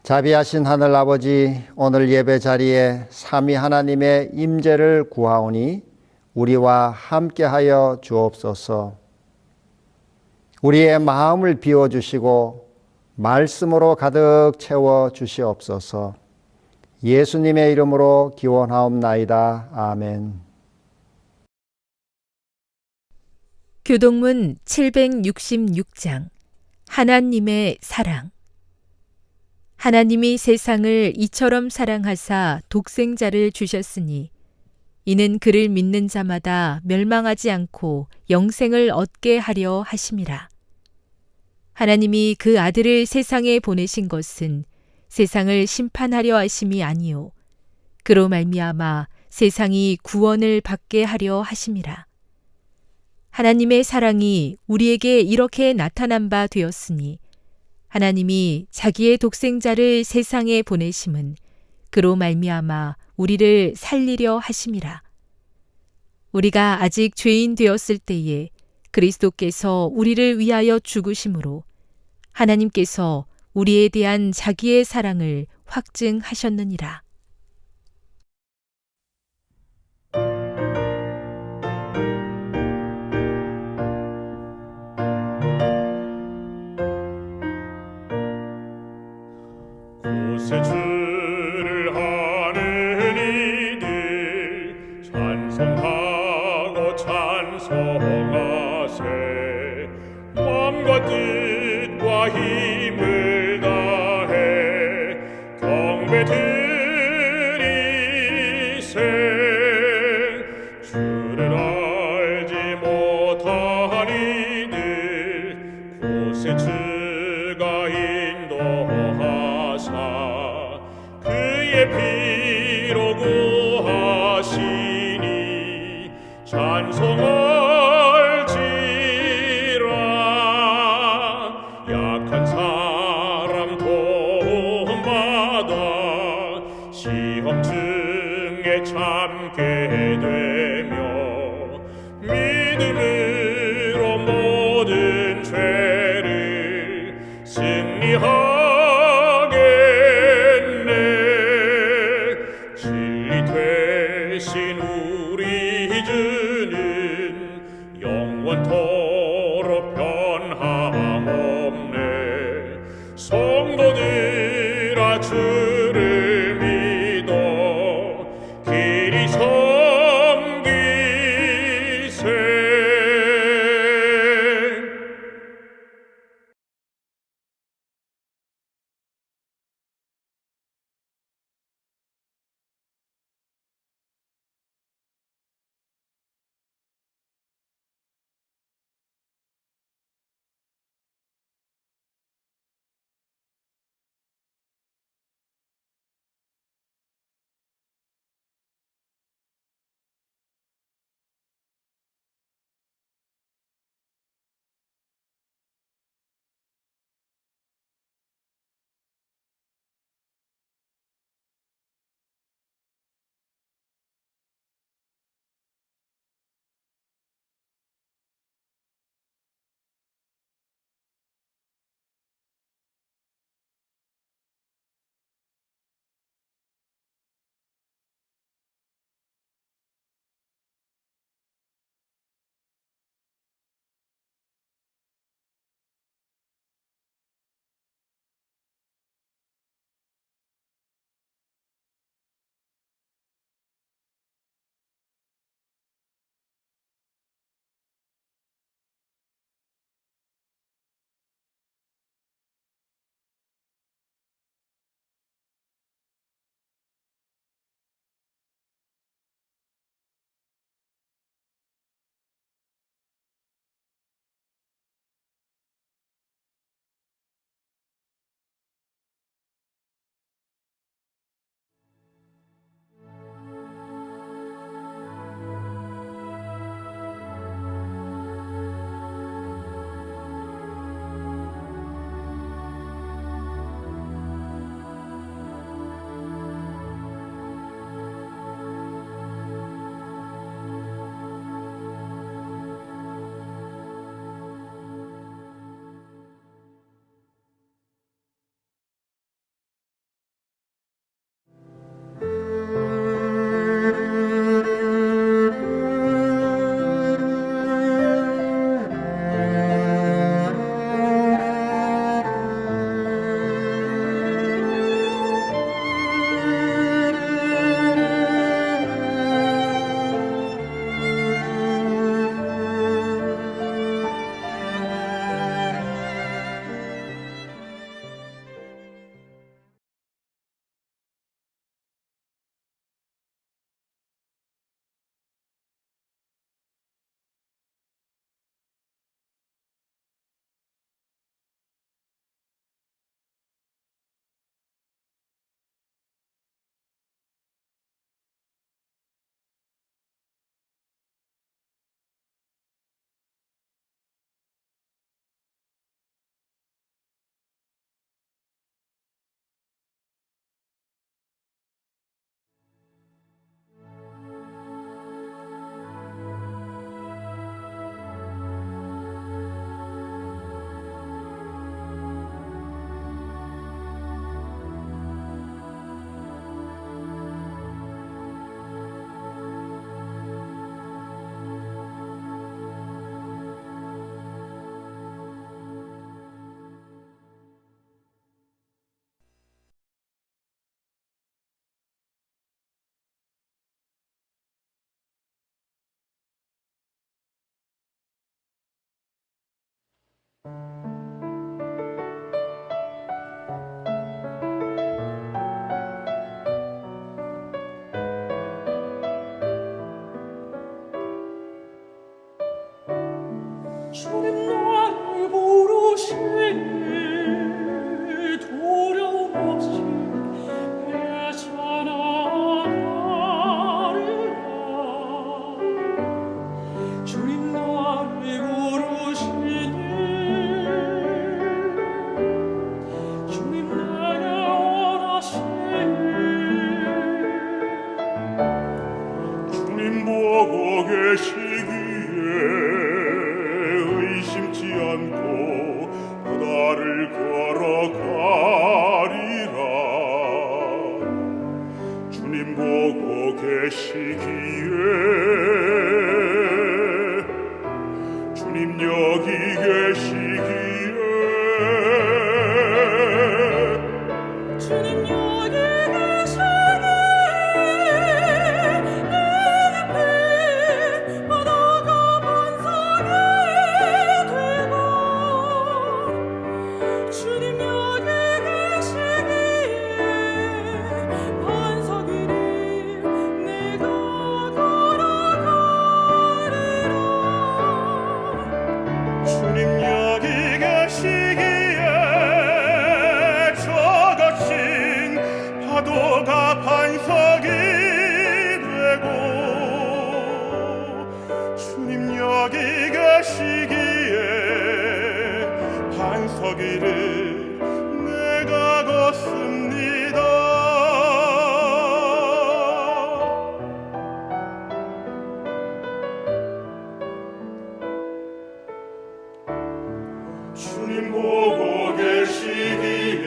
자비하신 하늘 아버지, 오늘 예배 자리에 삼위 하나님의 임재를 구하오니 우리와 함께하여 주옵소서. 우리의 마음을 비워주시고 말씀으로 가득 채워 주시옵소서. 예수님의 이름으로 기원하옵나이다. 아멘. 교동문 766장 하나님의 사랑. 하나님이 세상을 이처럼 사랑하사 독생자를 주셨으니 이는 그를 믿는 자마다 멸망하지 않고 영생을 얻게 하려 하심이라. 하나님이 그 아들을 세상에 보내신 것은 세상을 심판하려 하심이 아니요 그로 말미암아 세상이 구원을 받게 하려 하심이라. 하나님의 사랑이 우리에게 이렇게 나타난 바 되었으니 하나님이 자기의 독생자를 세상에 보내심은 그로 말미암아 우리를 살리려 하심이라. 우리가 아직 죄인 되었을 때에 그리스도께서 우리를 위하여 죽으심으로 하나님께서 우리에 대한 자기의 사랑을 확증하셨느니라. 곳에 주를 아는 이들 찬송하고 찬송하세. 마음과 뜻과 힘을 다해 경배 드리세. 주를 알지 못한 이들 곳에 주가 인도하사 그의 피로 구하시니 찬송할지라. 약한 사람 도움받아 시험 중에 참게 되며 믿음으로 모든 죄를 승리하겠네. 진리 되신 우리 주는 영원토록 변함없네. 성도들아 주를 믿어 길이 섬기세. 주님 나를 부르시니 두려움 없이 배쳐나가리라. 주님 나를 부르시니 주님 내게 원하시니 주님 보고 계시기에 의심치 않고 바다를 걸어가리라. 주님 보고 계시기에 주님 여기 계시기에 주님 여기 계시기에 내 앞에 바다가 반석이 되고 주님 여기 계시기에 반석이니 내가 걸어가리라. 주님 여기 계시기에 저거친 파도가 반석이 되고 주님 여기 계시기에 반석이를 내가 걷습니다. 주님 보고 계시기에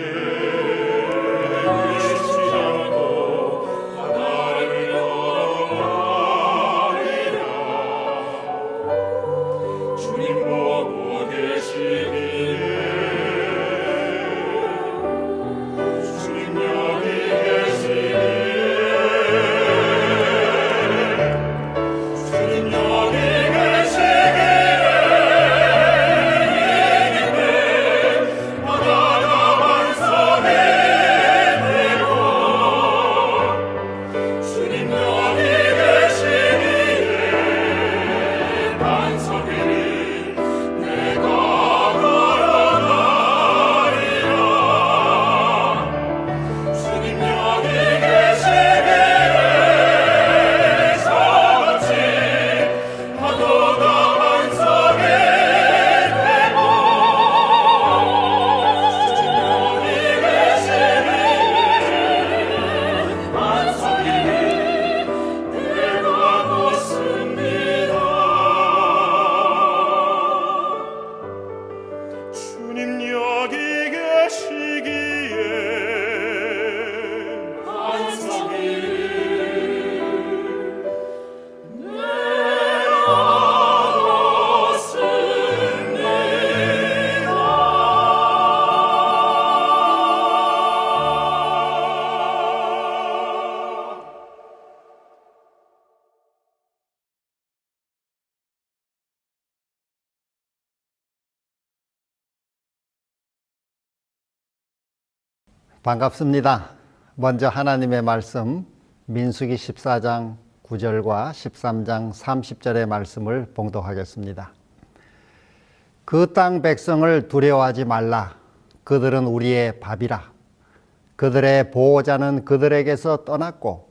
의심치 않고 바다를 걸어가리라. 주님 보고 계시기에 주님 여기 계시기에 주님 여기 계시기에 바다가 반석이 되고 주님 여기 계시기에 반석이니 내가 걸어가리라. 주님 여기 계시기에 저같이 파도가 반석이 되고 주님 여기 계시기에 반석이니 내가 걷습니다. 주님 여기 계시기에 반석이니 내가 걷습니다. 반갑습니다. 먼저 하나님의 말씀 민수기 14장 9절과 13장 30절의 말씀을 봉독하겠습니다. 그 땅 백성을 두려워하지 말라. 그들은 우리의 밥이라. 그들의 보호자는 그들에게서 떠났고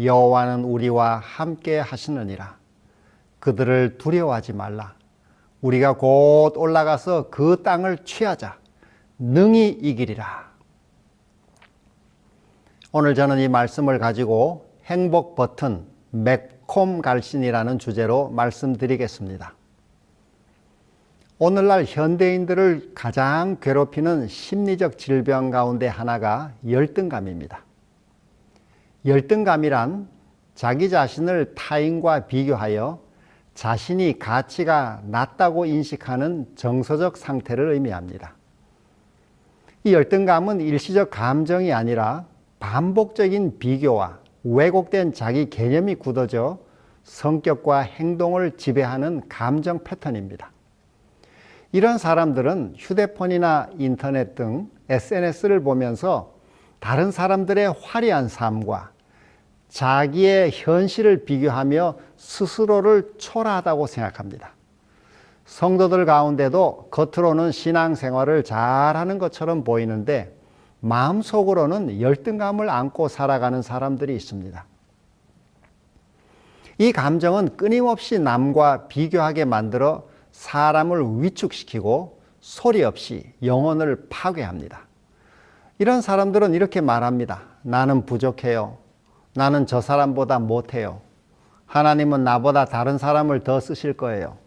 여호와는 우리와 함께 하시느니라. 그들을 두려워하지 말라. 우리가 곧 올라가서 그 땅을 취하자. 능히 이기리라. 오늘 저는 이 말씀을 가지고 행복 버튼 매콤 갈신이라는 주제로 말씀드리겠습니다. 오늘날 현대인들을 가장 괴롭히는 심리적 질병 가운데 하나가 열등감입니다. 열등감이란 자기 자신을 타인과 비교하여 자신이 가치가 낮다고 인식하는 정서적 상태를 의미합니다. 이 열등감은 일시적 감정이 아니라 반복적인 비교와 왜곡된 자기 개념이 굳어져 성격과 행동을 지배하는 감정 패턴입니다. 이런 사람들은 휴대폰이나 인터넷 등 SNS를 보면서 다른 사람들의 화려한 삶과 자기의 현실을 비교하며 스스로를 초라하다고 생각합니다. 성도들 가운데도 겉으로는 신앙생활을 잘하는 것처럼 보이는데 마음속으로는 열등감을 안고 살아가는 사람들이 있습니다. 이 감정은 끊임없이 남과 비교하게 만들어 사람을 위축시키고 소리 없이 영혼을 파괴합니다. 이런 사람들은 이렇게 말합니다. 나는 부족해요. 나는 저 사람보다 못해요. 하나님은 나보다 다른 사람을 더 쓰실 거예요.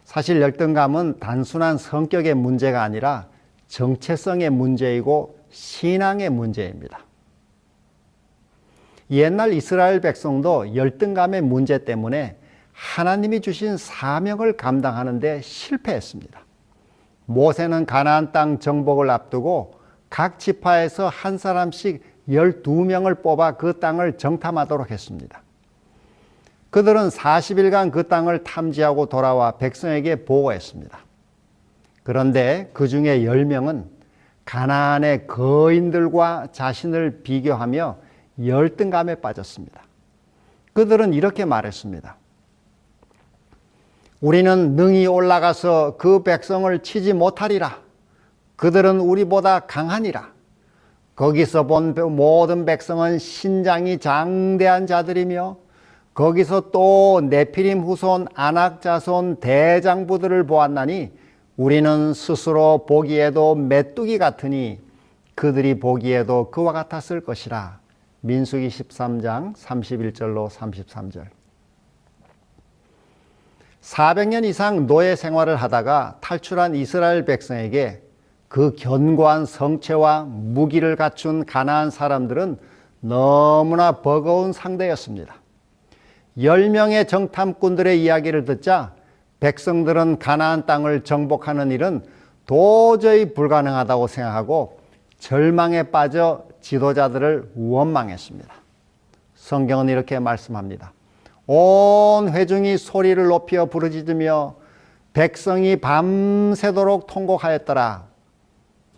사실 열등감은 단순한 성격의 문제가 아니라 정체성의 문제이고 신앙의 문제입니다. 옛날 이스라엘 백성도 열등감의 문제 때문에 하나님이 주신 사명을 감당하는 데 실패했습니다. 모세는 가나안 땅 정복을 앞두고 각 지파에서 한 사람씩 12명을 뽑아 그 땅을 정탐하도록 했습니다. 그들은 40일간 그 땅을 탐지하고 돌아와 백성에게 보고했습니다. 그런데 그 중에 10명은 가나안의 거인들과 자신을 비교하며 열등감에 빠졌습니다. 그들은 이렇게 말했습니다. 우리는 능히 올라가서 그 백성을 치지 못하리라. 그들은 우리보다 강하니라. 거기서 본 모든 백성은 신장이 장대한 자들이며 거기서 또 네피림 후손 아낙 자손 대장부들을 보았나니 우리는 스스로 보기에도 메뚜기 같으니 그들이 보기에도 그와 같았을 것이라. 민수기 13장 31절로 33절. 400년 이상 노예 생활을 하다가 탈출한 이스라엘 백성에게 그 견고한 성체와 무기를 갖춘 가나안 사람들은 너무나 버거운 상대였습니다. 10명의 정탐꾼들의 이야기를 듣자 백성들은 가나안 땅을 정복하는 일은 도저히 불가능하다고 생각하고 절망에 빠져 지도자들을 원망했습니다. 성경은 이렇게 말씀합니다. 온 회중이 소리를 높여 부르짖으며 백성이 밤새도록 통곡하였더라.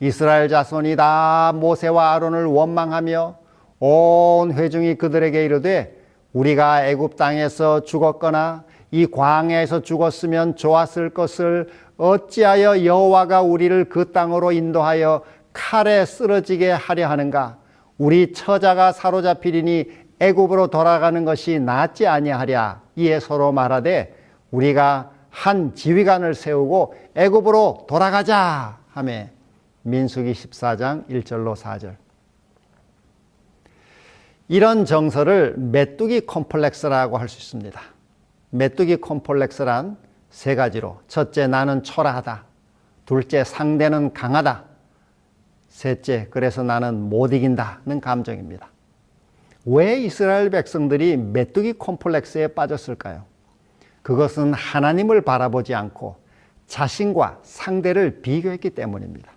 이스라엘 자손이 다 모세와 아론을 원망하며 온 회중이 그들에게 이르되 우리가 애굽 땅에서 죽었거나 이 광야에서 죽었으면 좋았을 것을 어찌하여 여호와가 우리를 그 땅으로 인도하여 칼에 쓰러지게 하려 하는가? 우리 처자가 사로잡히리니 애굽으로 돌아가는 것이 낫지 아니하랴. 이에 서로 말하되 우리가 한 지휘관을 세우고 애굽으로 돌아가자 하매 민수기 14장 1절로 4절. 이런 정서를 메뚜기 콤플렉스라고 할 수 있습니다. 메뚜기 콤플렉스란 세 가지로, 첫째 나는 초라하다, 둘째 상대는 강하다, 셋째 그래서 나는 못 이긴다는 감정입니다. 왜 이스라엘 백성들이 메뚜기 콤플렉스에 빠졌을까요? 그것은 하나님을 바라보지 않고 자신과 상대를 비교했기 때문입니다.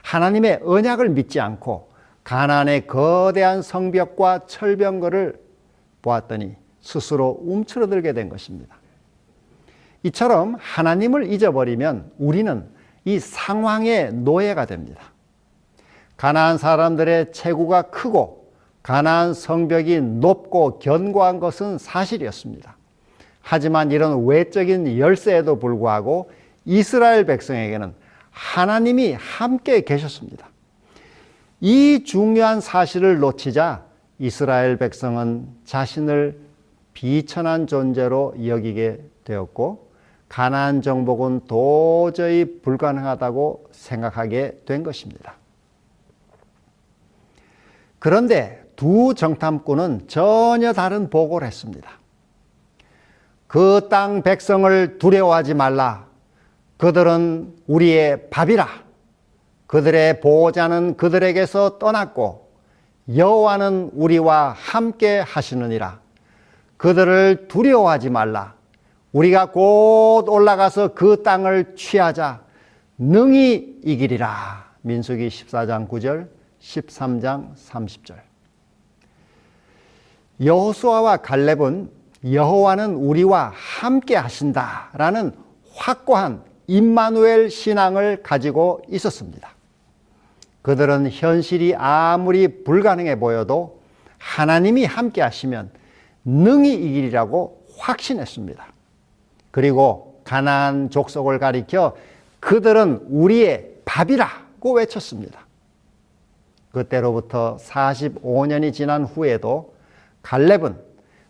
하나님의 언약을 믿지 않고 가나안의 거대한 성벽과 철병거를 보았더니 스스로 움츠러들게 된 것입니다. 이처럼 하나님을 잊어버리면 우리는 이 상황의 노예가 됩니다. 가나안 사람들의 체구가 크고 가나안 성벽이 높고 견고한 것은 사실이었습니다. 하지만 이런 외적인 열세에도 불구하고 이스라엘 백성에게는 하나님이 함께 계셨습니다. 이 중요한 사실을 놓치자 이스라엘 백성은 자신을 비천한 존재로 여기게 되었고 가나안 정복은 도저히 불가능하다고 생각하게 된 것입니다. 그런데 두 정탐꾼은 전혀 다른 보고를 했습니다. 그 땅 백성을 두려워하지 말라. 그들은 우리의 밥이라. 그들의 보호자는 그들에게서 떠났고 여호와는 우리와 함께 하시느니라. 그들을 두려워하지 말라. 우리가 곧 올라가서 그 땅을 취하자. 능히 이기리라. 민수기 14장 9절, 13장 30절. 여호수아와 갈렙은 여호와는 우리와 함께 하신다라는 확고한 임마누엘 신앙을 가지고 있었습니다. 그들은 현실이 아무리 불가능해 보여도 하나님이 함께 하시면 능히 이기리라고 확신했습니다. 그리고 가나안 족속을 가리켜 그들은 우리의 밥이라고 외쳤습니다. 그때로부터 45년이 지난 후에도 갈렙은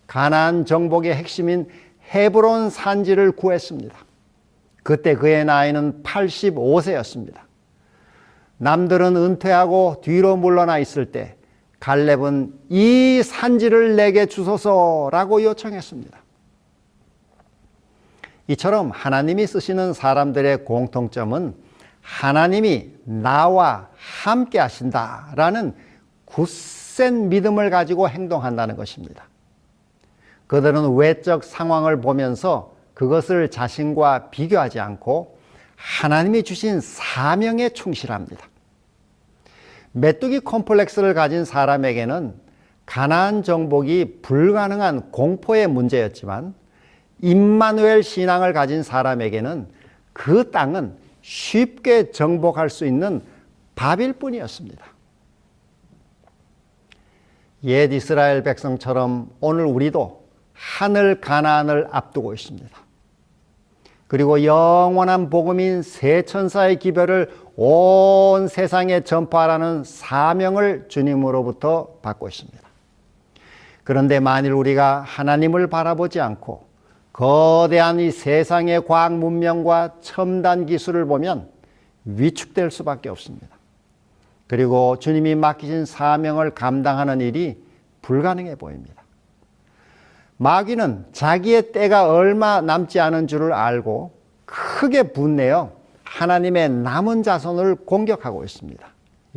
가나안 정복의 핵심인 헤브론 산지를 구했습니다. 그때 그의 나이는 85세였습니다. 남들은 은퇴하고 뒤로 물러나 있을 때 갈렙은 이 산지를 내게 주소서라고 요청했습니다. 이처럼 하나님이 쓰시는 사람들의 공통점은 하나님이 나와 함께 하신다라는 굳센 믿음을 가지고 행동한다는 것입니다. 그들은 외적 상황을 보면서 그것을 자신과 비교하지 않고 하나님이 주신 사명에 충실합니다. 메뚜기 콤플렉스를 가진 사람에게는 가나안 정복이 불가능한 공포의 문제였지만 임마누엘 신앙을 가진 사람에게는 그 땅은 쉽게 정복할 수 있는 밥일 뿐이었습니다. 옛 이스라엘 백성처럼 오늘 우리도 하늘 가나안을 앞두고 있습니다. 그리고 영원한 복음인 새 천사의 기별을 온 세상에 전파하라는 사명을 주님으로부터 받고 있습니다. 그런데 만일 우리가 하나님을 바라보지 않고 거대한 이 세상의 과학 문명과 첨단 기술을 보면 위축될 수밖에 없습니다. 그리고 주님이 맡기신 사명을 감당하는 일이 불가능해 보입니다. 마귀는 자기의 때가 얼마 남지 않은 줄을 알고 크게 분내어 하나님의 남은 자손을 공격하고 있습니다.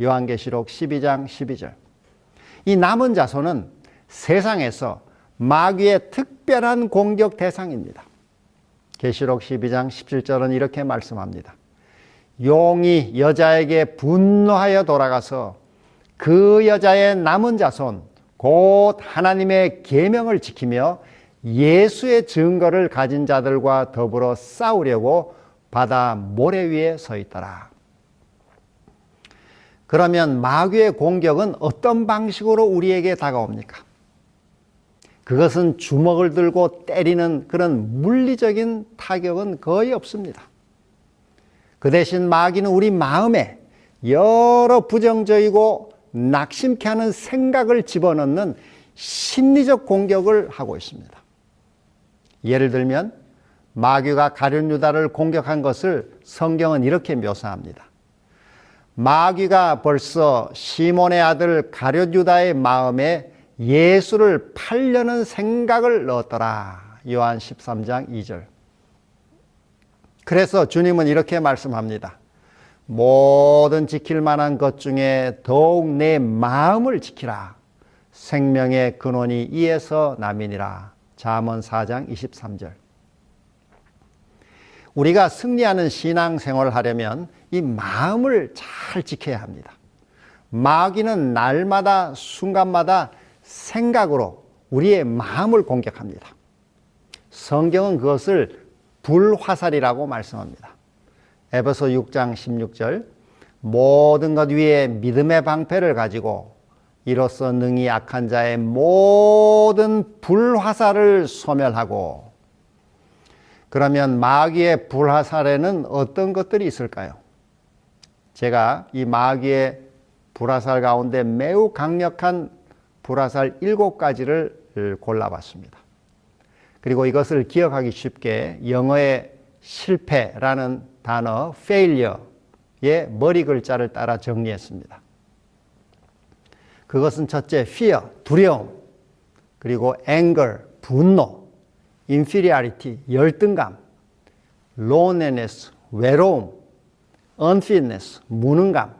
요한계시록 12장 12절. 이 남은 자손은 세상에서 마귀의 특별한 공격 대상입니다. 계시록 12장 17절은 이렇게 말씀합니다. 용이 여자에게 분노하여 돌아가서 그 여자의 남은 자손 곧 하나님의 계명을 지키며 예수의 증거를 가진 자들과 더불어 싸우려고 바다 모래 위에 서 있더라. 그러면 마귀의 공격은 어떤 방식으로 우리에게 다가옵니까? 그것은 주먹을 들고 때리는 그런 물리적인 타격은 거의 없습니다. 그 대신 마귀는 우리 마음에 여러 부정적이고 낙심케 하는 생각을 집어넣는 심리적 공격을 하고 있습니다. 예를 들면 마귀가 가룟 유다를 공격한 것을 성경은 이렇게 묘사합니다. 마귀가 벌써 시몬의 아들 가룟 유다의 마음에 예수를 팔려는 생각을 넣었더라. 요한 13장 2절. 그래서 주님은 이렇게 말씀합니다. 모든 지킬 만한 것 중에 더욱 내 마음을 지키라. 생명의 근원이 이에서 남이니라. 잠언 4장 23절. 우리가 승리하는 신앙생활을 하려면 이 마음을 잘 지켜야 합니다. 마귀는 날마다 순간마다 생각으로 우리의 마음을 공격합니다. 성경은 그것을 불화살이라고 말씀합니다. 에베소 6장 16절. 모든 것 위에 믿음의 방패를 가지고 이로써 능히 악한 자의 모든 불화살을 소멸하고. 그러면 마귀의 불화살에는 어떤 것들이 있을까요? 제가 이 마귀의 불화살 가운데 매우 강력한 불화살 7가지를 골라봤습니다. 그리고 이것을 기억하기 쉽게 영어의 실패라는 단어 failure의 머리 글자를 따라 정리했습니다. 그것은 첫째 fear, 두려움, 그리고 anger, 분노, inferiority, 열등감, loneliness, 외로움, unfitness, 무능감,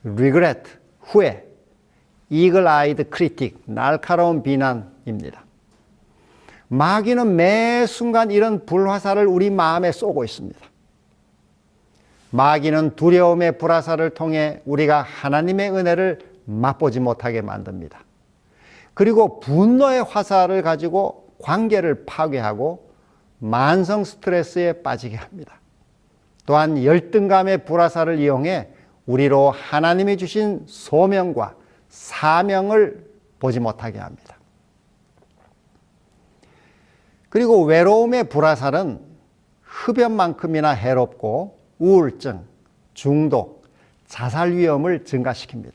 regret, 후회, eagle-eyed critic, 날카로운 비난입니다. 마귀는 매 순간 이런 불화살을 우리 마음에 쏘고 있습니다. 마귀는 두려움의 불화살을 통해 우리가 하나님의 은혜를 맛보지 못하게 만듭니다. 그리고 분노의 화살을 가지고 관계를 파괴하고 만성 스트레스에 빠지게 합니다. 또한 열등감의 불화살을 이용해 우리로 하나님이 주신 소명과 사명을 보지 못하게 합니다. 그리고 외로움의 불화살은 흡연만큼이나 해롭고 우울증, 중독, 자살 위험을 증가시킵니다.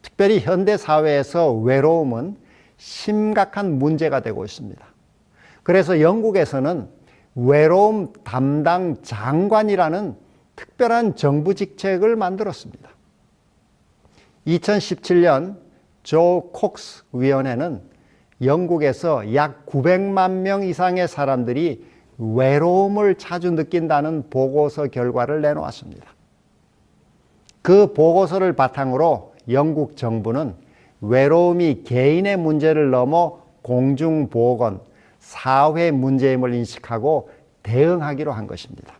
특별히 현대 사회에서 외로움은 심각한 문제가 되고 있습니다. 그래서 영국에서는 외로움 담당 장관이라는 특별한 정부 직책을 만들었습니다. 2017년 조 콕스 위원회는 영국에서 약 900만 명 이상의 사람들이 외로움을 자주 느낀다는 보고서 결과를 내놓았습니다. 그 보고서를 바탕으로 영국 정부는 외로움이 개인의 문제를 넘어 공중보건, 사회 문제임을 인식하고 대응하기로 한 것입니다.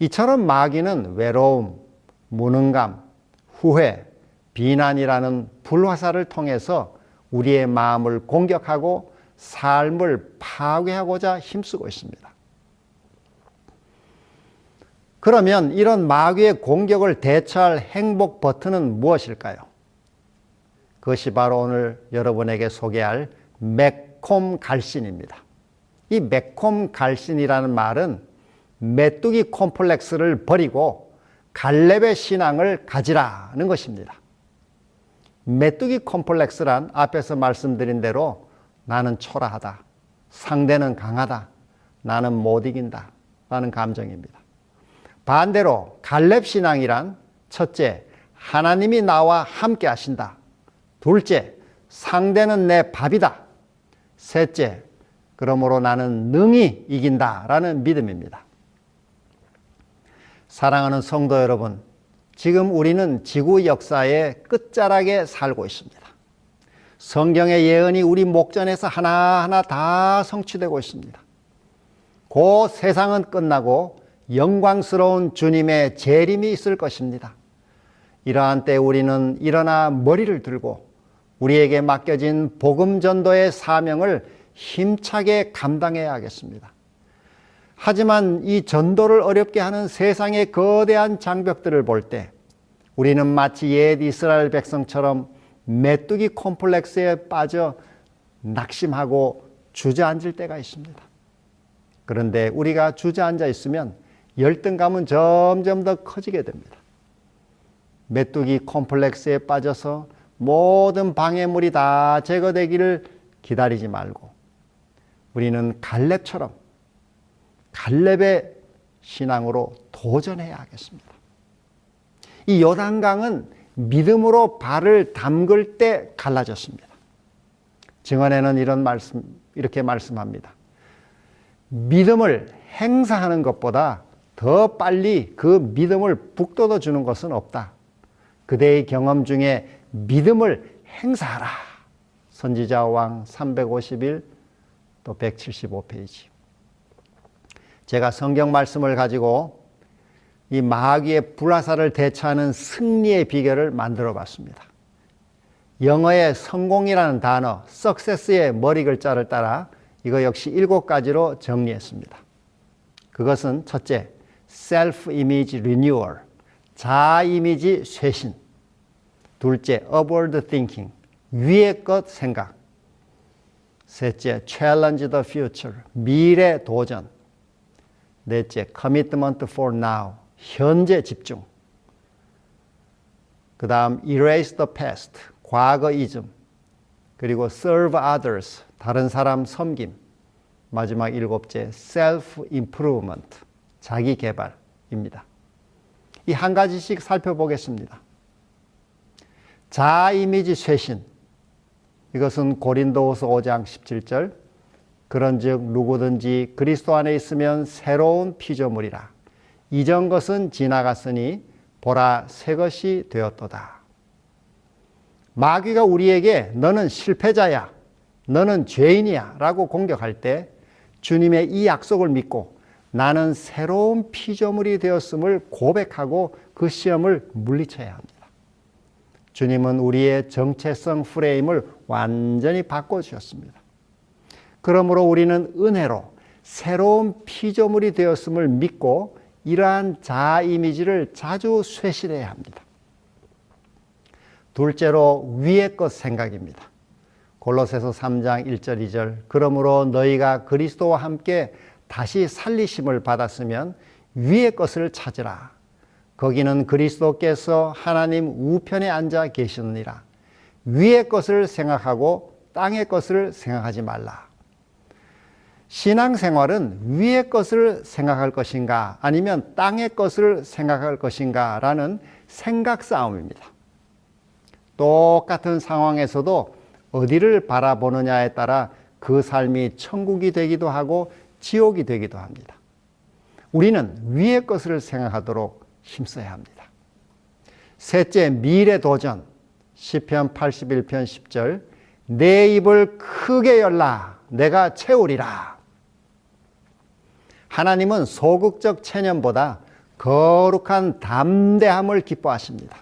이처럼 마귀는 외로움, 무능감, 후회, 비난이라는 불화살을 통해서 우리의 마음을 공격하고 삶을 파괴하고자 힘쓰고 있습니다. 그러면 이런 마귀의 공격을 대처할 행복 버튼은 무엇일까요? 그것이 바로 오늘 여러분에게 소개할 매콤 갈신입니다. 이 매콤 갈신이라는 말은 메뚜기 콤플렉스를 버리고 갈렙의 신앙을 가지라는 것입니다. 메뚜기 콤플렉스란 앞에서 말씀드린 대로 나는 초라하다, 상대는 강하다, 나는 못 이긴다 라는 감정입니다. 반대로 갈렙 신앙이란 첫째, 하나님이 나와 함께 하신다. 둘째, 상대는 내 밥이다. 셋째, 그러므로 나는 능히 이긴다 라는 믿음입니다. 사랑하는 성도 여러분, 지금 우리는 지구 역사의 끝자락에 살고 있습니다. 성경의 예언이 우리 목전에서 하나하나 다 성취되고 있습니다. 곧 세상은 끝나고 영광스러운 주님의 재림이 있을 것입니다. 이러한 때 우리는 일어나 머리를 들고 우리에게 맡겨진 복음 전도의 사명을 힘차게 감당해야 하겠습니다. 하지만 이 전도를 어렵게 하는 세상의 거대한 장벽들을 볼 때 우리는 마치 옛 이스라엘 백성처럼 메뚜기 콤플렉스에 빠져 낙심하고 주저앉을 때가 있습니다. 그런데 우리가 주저앉아 있으면 열등감은 점점 더 커지게 됩니다. 메뚜기 콤플렉스에 빠져서 모든 방해물이 다 제거되기를 기다리지 말고 우리는 갈렙처럼 갈렙의 신앙으로 도전해야 하겠습니다. 이 요단강은 믿음으로 발을 담글 때 갈라졌습니다. 증언에는 이렇게 말씀합니다. 믿음을 행사하는 것보다 더 빨리 그 믿음을 북돋워 주는 것은 없다. 그대의 경험 중에 믿음을 행사하라. 선지자 왕 351 또 175페이지. 제가 성경 말씀을 가지고 이 마귀의 불화살을 대처하는 승리의 비결을 만들어 봤습니다. 영어의 성공이라는 단어, success의 머리 글자를 따라 이거 역시 7가지로 정리했습니다. 그것은 첫째, self-image renewal, 자아 이미지 쇄신. 둘째, upward thinking, 위의 것 생각. 셋째, challenge the future, 미래 도전. 넷째, commitment for now, 현재 집중. 그 다음, erase the past, 과거 이즘. 그리고 serve others, 다른 사람 섬김. 마지막 7째, self-improvement, 자기 개발입니다. 이 한 가지씩 살펴보겠습니다. 자아 이미지 쇄신. 이것은 고린도후서 5장 17절. 그런즉 누구든지 그리스도 안에 있으면 새로운 피조물이라. 이전 것은 지나갔으니 보라 새 것이 되었도다. 마귀가 우리에게 너는 실패자야, 너는 죄인이야 라고 공격할 때 주님의 이 약속을 믿고 나는 새로운 피조물이 되었음을 고백하고 그 시험을 물리쳐야 합니다. 주님은 우리의 정체성 프레임을 완전히 바꿔주셨습니다. 그러므로 우리는 은혜로 새로운 피조물이 되었음을 믿고 이러한 자아 이미지를 자주 쇄신해야 합니다. 둘째로 위의 것 생각입니다. 골로새서 3장 1절 2절. 그러므로 너희가 그리스도와 함께 다시 살리심을 받았으면 위의 것을 찾으라. 거기는 그리스도께서 하나님 우편에 앉아 계시느니라. 위의 것을 생각하고 땅의 것을 생각하지 말라. 신앙생활은 위의 것을 생각할 것인가 아니면 땅의 것을 생각할 것인가 라는 생각 싸움입니다. 똑같은 상황에서도 어디를 바라보느냐에 따라 그 삶이 천국이 되기도 하고 지옥이 되기도 합니다. 우리는 위의 것을 생각하도록 힘써야 합니다. 셋째, 미래 도전. 시편 81편 10절. 내 입을 크게 열라. 내가 채우리라. 하나님은 소극적 체념보다 거룩한 담대함을 기뻐하십니다.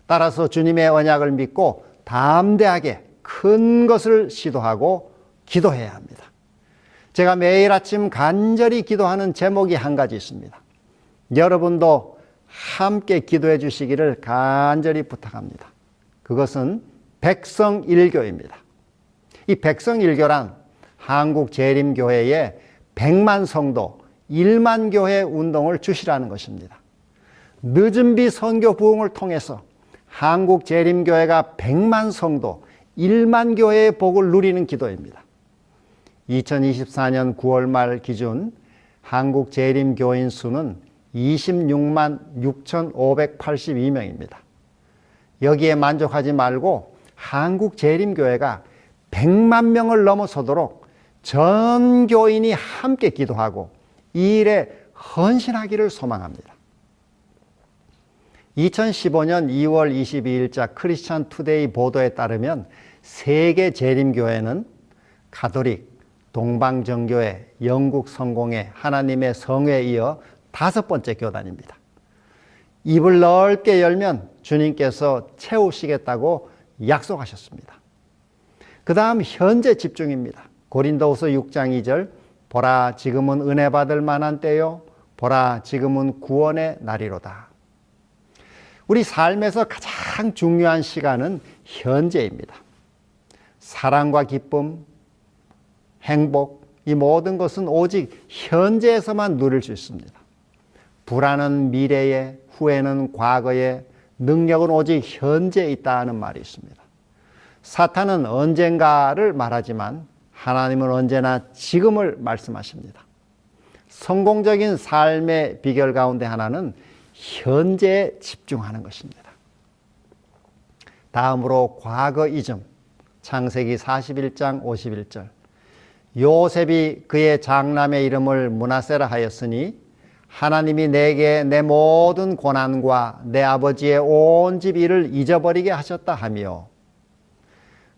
따라서 주님의 언약을 믿고 담대하게 큰 것을 시도하고 기도해야 합니다. 제가 매일 아침 간절히 기도하는 제목이 한 가지 있습니다. 여러분도 함께 기도해 주시기를 간절히 부탁합니다. 그것은 백성일교입니다. 이 백성일교란 한국재림교회의 100만 성도 1만 교회 운동을 주시라는 것입니다. 늦은 비 선교 부흥을 통해서 한국재림교회가 100만 성도 1만 교회의 복을 누리는 기도입니다. 2024년 9월 말 기준 한국재림교인 수는 26만 6,582명입니다. 여기에 만족하지 말고 한국재림교회가 100만 명을 넘어서도록 전 교인이 함께 기도하고 이 일에 헌신하기를 소망합니다. 2015년 2월 22일자 크리스천 투데이 보도에 따르면 세계 재림교회는 가톨릭, 동방정교회, 영국 성공회, 하나님의 성회에 이어 5번째 교단입니다. 입을 넓게 열면 주님께서 채우시겠다고 약속하셨습니다. 그 다음 현재 집중입니다. 고린도후서 6장 2절. 보라 지금은 은혜 받을 만한 때요. 보라 지금은 구원의 날이로다. 우리 삶에서 가장 중요한 시간은 현재입니다. 사랑과 기쁨, 행복, 이 모든 것은 오직 현재에서만 누릴 수 있습니다. 불안은 미래에, 후회는 과거에, 능력은 오직 현재에 있다는 말이 있습니다. 사탄은 언젠가를 말하지만 하나님은 언제나 지금을 말씀하십니다. 성공적인 삶의 비결 가운데 하나는 현재에 집중하는 것입니다. 다음으로 과거 이즘. 창세기 41장 51절. 요셉이 그의 장남의 이름을 므낫세라 하였으니 하나님이 내게 내 모든 고난과 내 아버지의 온 집 일을 잊어버리게 하셨다 하며,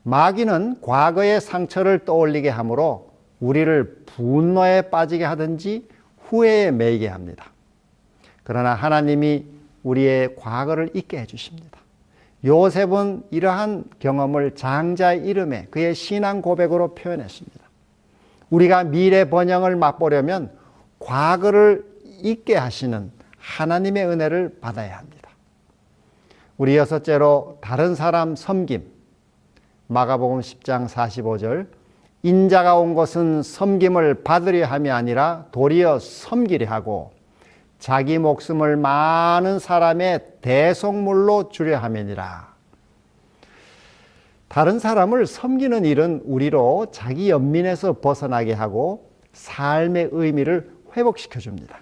마귀는 과거의 상처를 떠올리게 하므로 우리를 분노에 빠지게 하든지 후회에 매이게 합니다. 그러나 하나님이 우리의 과거를 잊게 해주십니다. 요셉은 이러한 경험을 장자의 이름에 그의 신앙 고백으로 표현했습니다. 우리가 미래 번영을 맛보려면 과거를 잊게 하시는 하나님의 은혜를 받아야 합니다. 우리 여섯째로 다른 사람 섬김. 마가복음 10장 45절. 인자가 온 것은 섬김을 받으려 함이 아니라 도리어 섬기려 하고 자기 목숨을 많은 사람의 대속물로 주려 함이니라. 다른 사람을 섬기는 일은 우리로 자기 연민에서 벗어나게 하고 삶의 의미를 회복시켜 줍니다.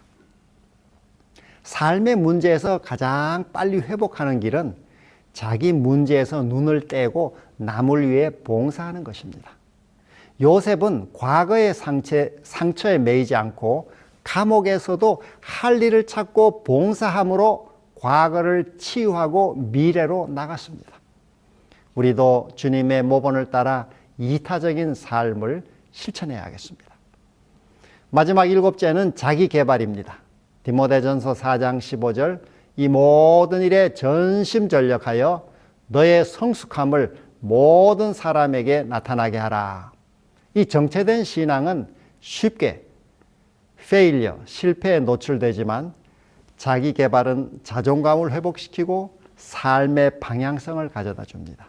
삶의 문제에서 가장 빨리 회복하는 길은 자기 문제에서 눈을 떼고 남을 위해 봉사하는 것입니다. 요셉은 과거의 상처에 매이지 않고 감옥에서도 할 일을 찾고 봉사함으로 과거를 치유하고 미래로 나갔습니다. 우리도 주님의 모본을 따라 이타적인 삶을 실천해야 하겠습니다. 마지막 7째는 자기 개발입니다. 디모데전서 4장 15절. 이 모든 일에 전심전력하여 너의 성숙함을 모든 사람에게 나타나게 하라. 이 정체된 신앙은 쉽게 실패에 노출되지만 자기 개발은 자존감을 회복시키고 삶의 방향성을 가져다 줍니다.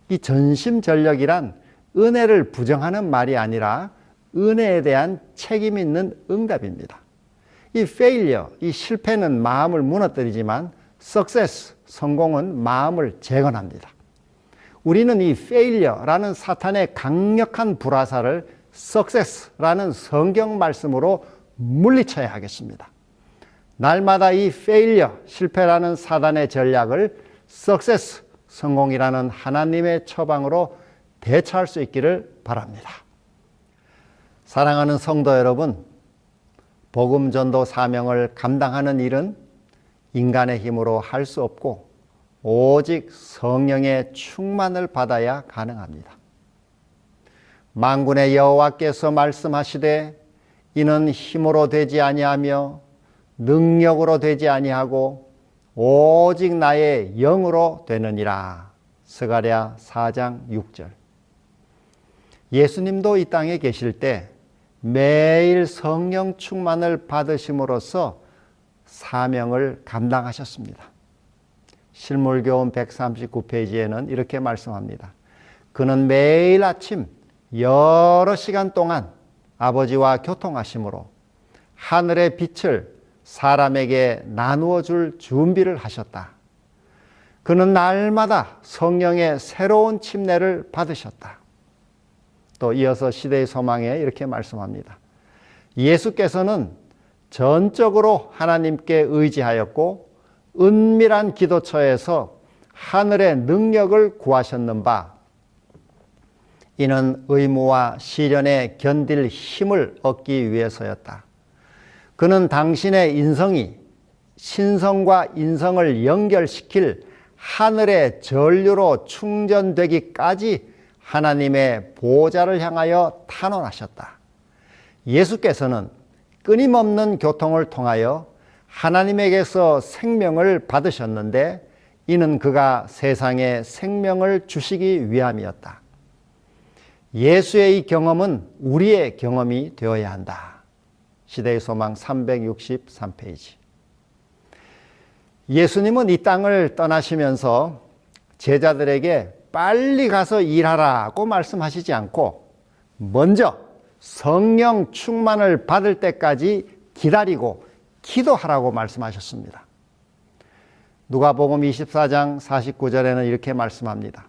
이 전심전력이란 은혜를 부정하는 말이 아니라 은혜에 대한 책임 있는 응답입니다. 이 failure, 이 실패는 마음을 무너뜨리지만 success, 성공은 마음을 재건합니다. 우리는 이 failure라는 사탄의 강력한 불화살을 success라는 성경 말씀으로 물리쳐야 하겠습니다. 날마다 이 failure, 실패라는 사단의 전략을 success, 성공이라는 하나님의 처방으로 대처할 수 있기를 바랍니다. 사랑하는 성도 여러분, 복음 전도 사명을 감당하는 일은 인간의 힘으로 할 수 없고 오직 성령의 충만을 받아야 가능합니다. 만군의 여호와께서 말씀하시되 이는 힘으로 되지 아니하며 능력으로 되지 아니하고 오직 나의 영으로 되느니라. 스가랴 4장 6절. 예수님도 이 땅에 계실 때 매일 성령 충만을 받으심으로써 사명을 감당하셨습니다. 실물교훈 139페이지에는 이렇게 말씀합니다. 그는 매일 아침 여러 시간 동안 아버지와 교통하심으로 하늘의 빛을 사람에게 나누어 줄 준비를 하셨다. 그는 날마다 성령의 새로운 침례를 받으셨다. 또 이어서 시대의 소망에 이렇게 말씀합니다. 예수께서는 전적으로 하나님께 의지하였고 은밀한 기도처에서 하늘의 능력을 구하셨는 바 이는 의무와 시련에 견딜 힘을 얻기 위해서였다. 그는 당신의 인성이 신성과 인성을 연결시킬 하늘의 전류로 충전되기까지 하나님의 보좌를 향하여 탄원하셨다. 예수께서는 끊임없는 교통을 통하여 하나님에게서 생명을 받으셨는데 이는 그가 세상에 생명을 주시기 위함이었다. 예수의 이 경험은 우리의 경험이 되어야 한다. 시대의 소망 363페이지. 예수님은 이 땅을 떠나시면서 제자들에게 빨리 가서 일하라고 말씀하시지 않고 먼저 성령 충만을 받을 때까지 기다리고 기도하라고 말씀하셨습니다. 누가복음 24장 49절에는 이렇게 말씀합니다.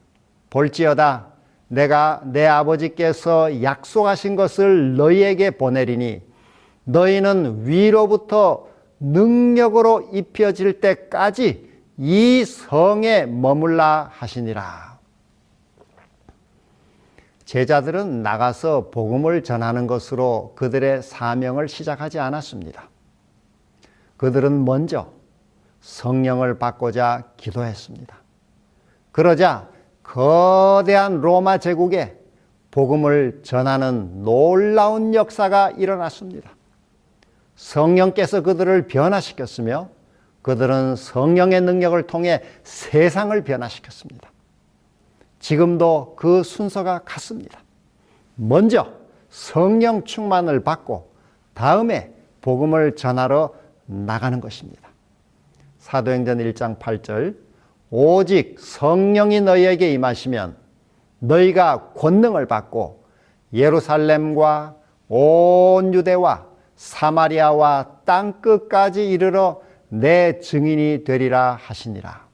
볼지어다 내가 내 아버지께서 약속하신 것을 너희에게 보내리니 너희는 위로부터 능력으로 입혀질 때까지 이 성에 머물라 하시니라. 제자들은 나가서 복음을 전하는 것으로 그들의 사명을 시작하지 않았습니다. 그들은 먼저 성령을 받고자 기도했습니다. 그러자 거대한 로마 제국에 복음을 전하는 놀라운 역사가 일어났습니다. 성령께서 그들을 변화시켰으며 그들은 성령의 능력을 통해 세상을 변화시켰습니다. 지금도 그 순서가 같습니다. 먼저 성령 충만을 받고 다음에 복음을 전하러 나가는 것입니다. 사도행전 1장 8절 오직 성령이 너희에게 임하시면 너희가 권능을 받고 예루살렘과 온 유대와 사마리아와 땅끝까지 이르러 내 증인이 되리라 하시니라.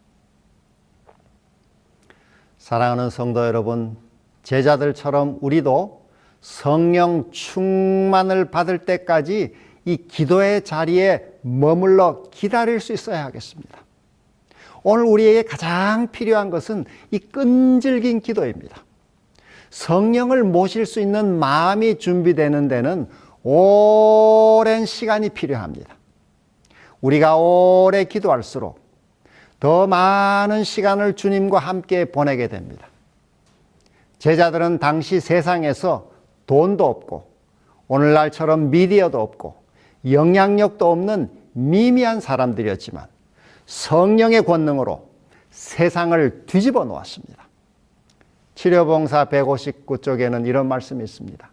사랑하는 성도 여러분, 제자들처럼 우리도 성령 충만을 받을 때까지 이 기도의 자리에 머물러 기다릴 수 있어야 하겠습니다. 오늘 우리에게 가장 필요한 것은 이 끈질긴 기도입니다. 성령을 모실 수 있는 마음이 준비되는 데는 오랜 시간이 필요합니다. 우리가 오래 기도할수록 더 많은 시간을 주님과 함께 보내게 됩니다. 제자들은 당시 세상에서 돈도 없고 오늘날처럼 미디어도 없고 영향력도 없는 미미한 사람들이었지만 성령의 권능으로 세상을 뒤집어 놓았습니다. 치료봉사 159쪽에는 이런 말씀이 있습니다.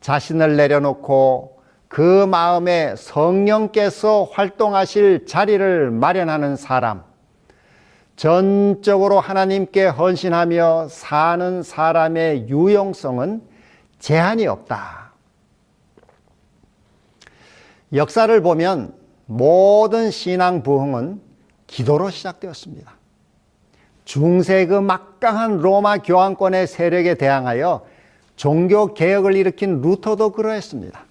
자신을 내려놓고 그 마음에 성령께서 활동하실 자리를 마련하는 사람, 전적으로 하나님께 헌신하며 사는 사람의 유용성은 제한이 없다. 역사를 보면 모든 신앙 부흥은 기도로 시작되었습니다. 중세 그 막강한 로마 교황권의 세력에 대항하여 종교 개혁을 일으킨 루터도 그러했습니다.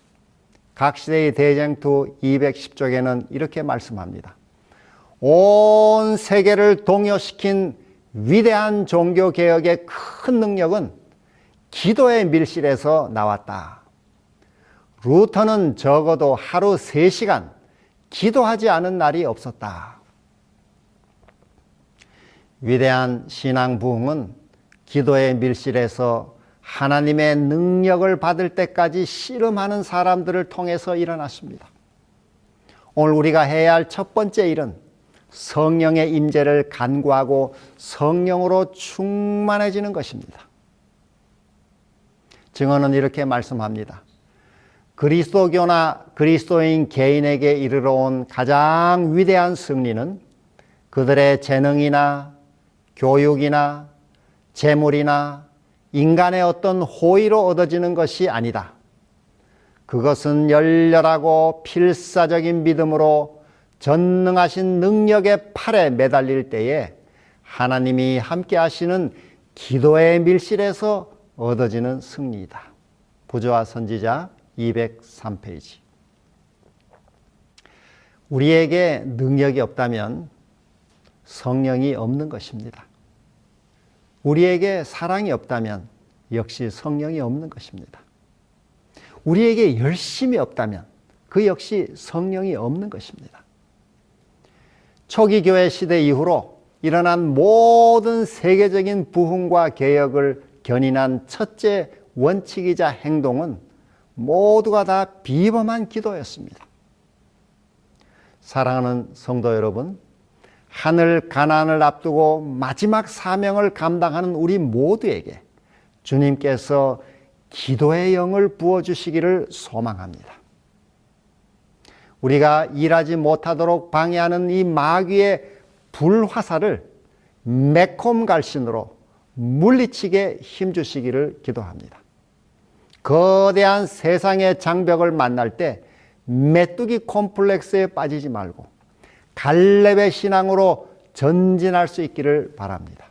각 시대의 대쟁투 210쪽에는 이렇게 말씀합니다. 온 세계를 동요시킨 위대한 종교 개혁의 큰 능력은 기도의 밀실에서 나왔다. 루터는 적어도 하루 3시간 기도하지 않은 날이 없었다. 위대한 신앙 부흥은 기도의 밀실에서 하나님의 능력을 받을 때까지 씨름하는 사람들을 통해서 일어났습니다. 오늘 우리가 해야 할 첫 번째 일은 성령의 임재를 간구하고 성령으로 충만해지는 것입니다. 증언은 이렇게 말씀합니다. 그리스도교나 그리스도인 개인에게 이르러 온 가장 위대한 승리는 그들의 재능이나 교육이나 재물이나 인간의 어떤 호의로 얻어지는 것이 아니다. 그것은 열렬하고 필사적인 믿음으로 전능하신 능력의 팔에 매달릴 때에 하나님이 함께 하시는 기도의 밀실에서 얻어지는 승리이다. 부조와 선지자 203페이지. 우리에게 능력이 없다면 성령이 없는 것입니다. 우리에게 사랑이 없다면 역시 성령이 없는 것입니다. 우리에게 열심이 없다면 그 역시 성령이 없는 것입니다. 초기 교회 시대 이후로 일어난 모든 세계적인 부흥과 개혁을 견인한 첫째 원칙이자 행동은 모두가 다 비범한 기도였습니다. 사랑하는 성도 여러분, 하늘 가나안을 앞두고 마지막 사명을 감당하는 우리 모두에게 주님께서 기도의 영을 부어주시기를 소망합니다. 우리가 일하지 못하도록 방해하는 이 마귀의 불화살을 매콤갈신으로 물리치게 힘주시기를 기도합니다. 거대한 세상의 장벽을 만날 때 메뚜기 콤플렉스에 빠지지 말고 갈렙의 신앙으로 전진할 수 있기를 바랍니다.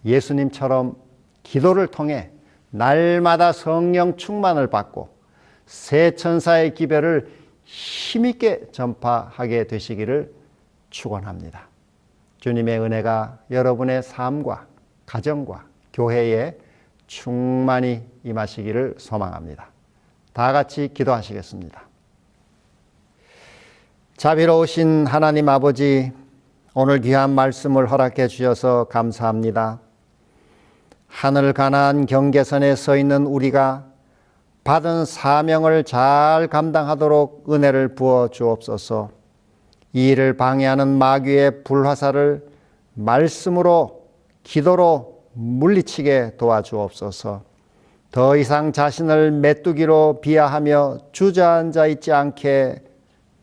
예수님처럼 기도를 통해 날마다 성령 충만을 받고 새 천사의 기별을 힘있게 전파하게 되시기를 축원합니다. 주님의 은혜가 여러분의 삶과 가정과 교회에 충만히 임하시기를 소망합니다. 다 같이 기도하시겠습니다. 자비로우신 하나님 아버지, 오늘 귀한 말씀을 허락해 주셔서 감사합니다. 하늘 가나안 경계선에 서 있는 우리가 받은 사명을 잘 감당하도록 은혜를 부어 주옵소서. 이 일을 방해하는 마귀의 불화살을 말씀으로 기도로 물리치게 도와주옵소서. 더 이상 자신을 메뚜기로 비하하며 주저앉아 있지 않게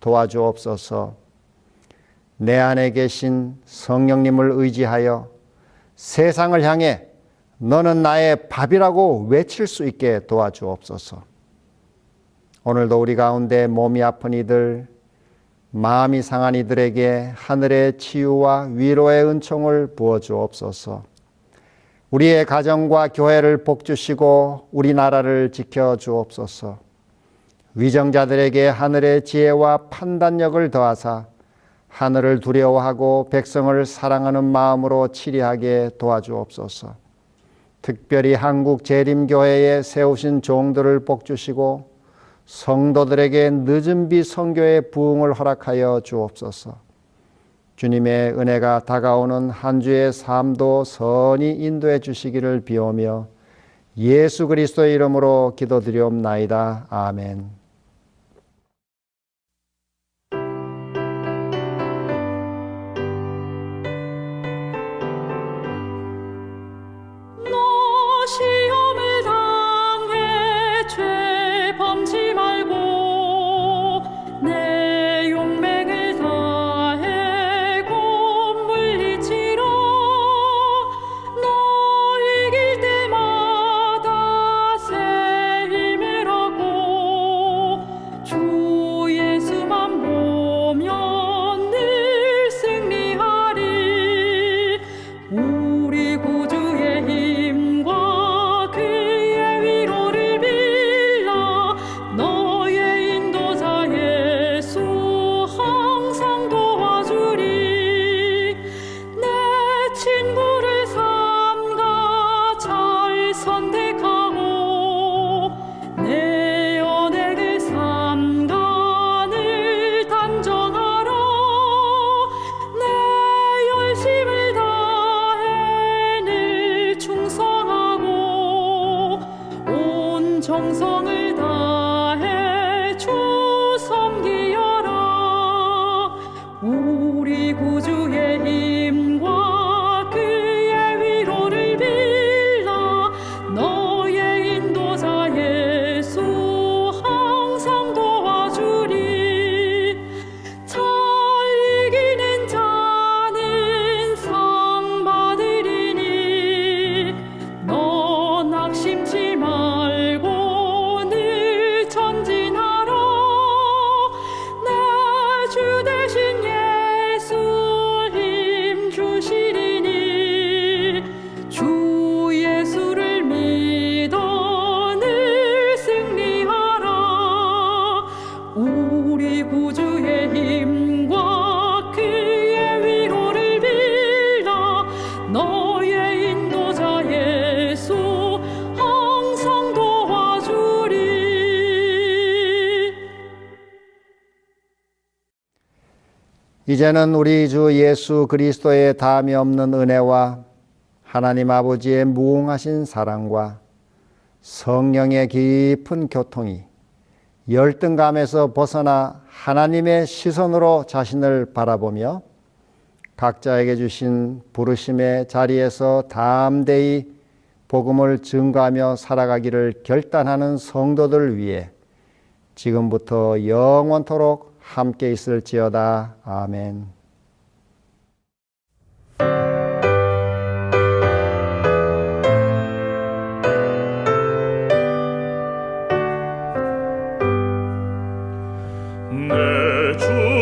도와주옵소서. 내 안에 계신 성령님을 의지하여 세상을 향해 너는 나의 밥이라고 외칠 수 있게 도와주옵소서. 오늘도 우리 가운데 몸이 아픈 이들, 마음이 상한 이들에게 하늘의 치유와 위로의 은총을 부어주옵소서. 우리의 가정과 교회를 복주시고 우리나라를 지켜주옵소서. 위정자들에게 하늘의 지혜와 판단력을 더하사 하늘을 두려워하고 백성을 사랑하는 마음으로 치리하게 도와주옵소서. 특별히 한국 재림교회에 세우신 종들을 복주시고 성도들에게 늦은 비 선교의 부흥을 허락하여 주옵소서. 주님의 은혜가 다가오는 한 주의 삶도 선히 인도해 주시기를 비오며 예수 그리스도의 이름으로 기도드리옵나이다. 아멘. 시험을 당해 죄 범치 말고 내 용맹을 다해 곧 물리치라. 너 이길 때마다 새 힘을 얻고 이제는 우리 주 예수 그리스도의 다함이 없는 은혜와 하나님 아버지의 무궁하신 사랑과 성령의 깊은 교통이 열등감에서 벗어나 하나님의 시선으로 자신을 바라보며 각자에게 주신 부르심의 자리에서 담대히 복음을 증거하며 살아가기를 결단하는 성도들 위해 지금부터 영원토록 함께 있을지어다. 아멘. 내 주